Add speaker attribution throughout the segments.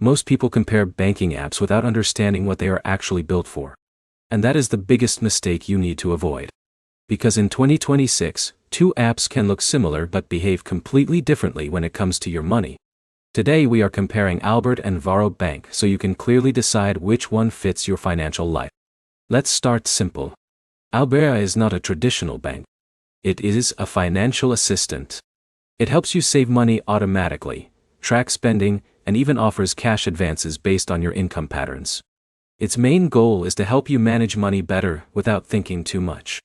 Speaker 1: Most people compare banking apps without understanding what they are actually built for. And that is the biggest mistake you need to avoid. Because in 2026, two apps can look similar but behave completely differently when it comes to your money. Today we are comparing Albert and Varo Bank so you can clearly decide which one fits your financial life. Let's start simple. Albert is not a traditional bank. It is a financial assistant. It helps you save money automatically, track spending, and even offers cash advances based on your income patterns. Its main goal is to help you manage money better without thinking too much.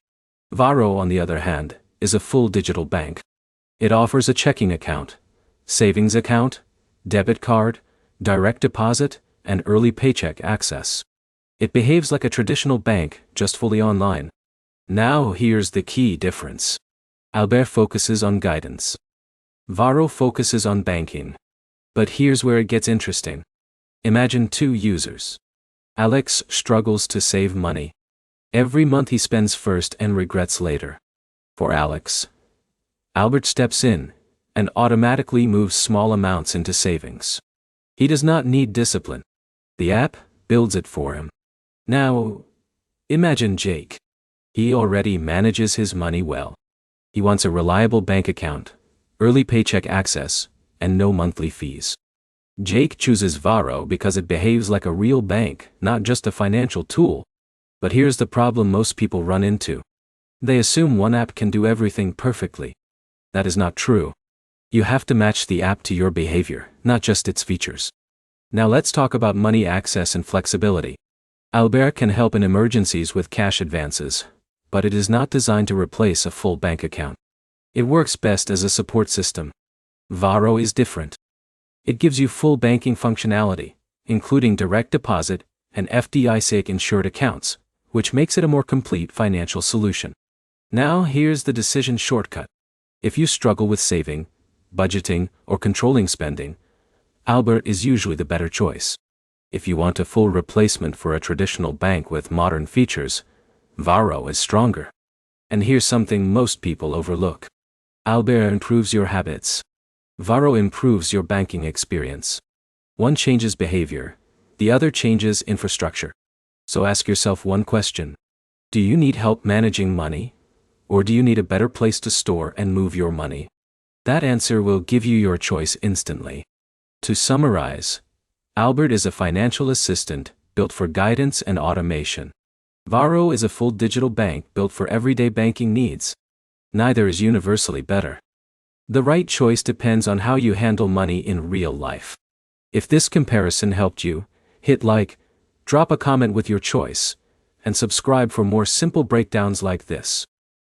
Speaker 1: Varo, on the other hand, is a full digital bank. It offers a checking account, savings account, debit card, direct deposit, and early paycheck access. It behaves like a traditional bank, just fully online. Now here's the key difference. Albert focuses on guidance. Varo focuses on banking. But here's where it gets interesting. Imagine two users. Alex struggles to save money. Every month he spends first and regrets later. For Alex, Albert steps in and automatically moves small amounts into savings. He does not need discipline. The app builds it for him. Now, imagine Jake. He already manages his money well. He wants a reliable bank account, early paycheck access, and no monthly fees. Jake chooses Varo because it behaves like a real bank, not just a financial tool. But here's the problem most people run into. They assume one app can do everything perfectly. That is not true. You have to match the app to your behavior, not just its features. Now let's talk about money access and flexibility. Albert can help in emergencies with cash advances, but it is not designed to replace a full bank account. It works best as a support system. Varo is different. It gives you full banking functionality, including direct deposit and FDIC-insured accounts, which makes it a more complete financial solution. Now here's the decision shortcut. If you struggle with saving, budgeting, or controlling spending, Albert is usually the better choice. If you want a full replacement for a traditional bank with modern features, Varo is stronger. And here's something most people overlook. Albert improves your habits. Varo improves your banking experience. One changes behavior, the other changes infrastructure. So ask yourself one question. Do you need help managing money? Or do you need a better place to store and move your money? That answer will give you your choice instantly. To summarize, Albert is a financial assistant built for guidance and automation. Varo is a full digital bank built for everyday banking needs. Neither is universally better. The right choice depends on how you handle money in real life. If this comparison helped you, hit like, drop a comment with your choice, and subscribe for more simple breakdowns like this.